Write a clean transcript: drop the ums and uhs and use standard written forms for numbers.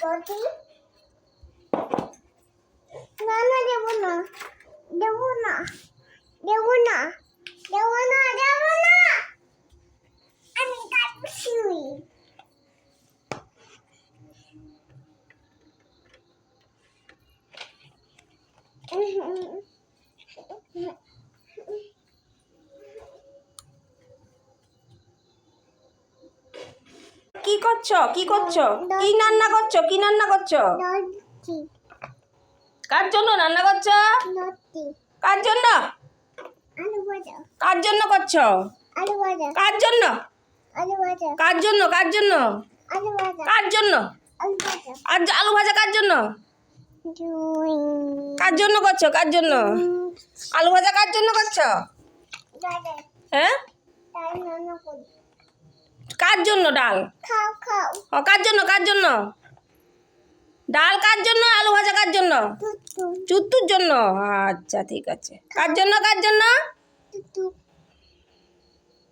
রুটি না না দেবো না দেবো না দেবো না দেবো না দেবো না আমি কাটছি কি করছো কি করছো কি রান্না করছো কি রান্না করছো রুটি কার জন্য রান্না করছো রুটি কার জন্য আলু ভাজা কার জন্য করছো আলু ভাজা কার জন্য আলু ভাজা কার জন্য কার জন্য আলু ভাজা কার জন্য আলু ভাজা আর আলু ভাজা কার জন্য কার জন্য করছো কার জন্য আলু ভাজা কার জন্য করছো দাদা হ্যাঁ তাই রান্না করি কার জন্য ডাল খাও খাও ও কার জন্য ডাল কার জন্য আলু ভাজা কার জন্য টুটু চুত্তুর জন্য আচ্ছা ঠিক আছে কার জন্য টুটু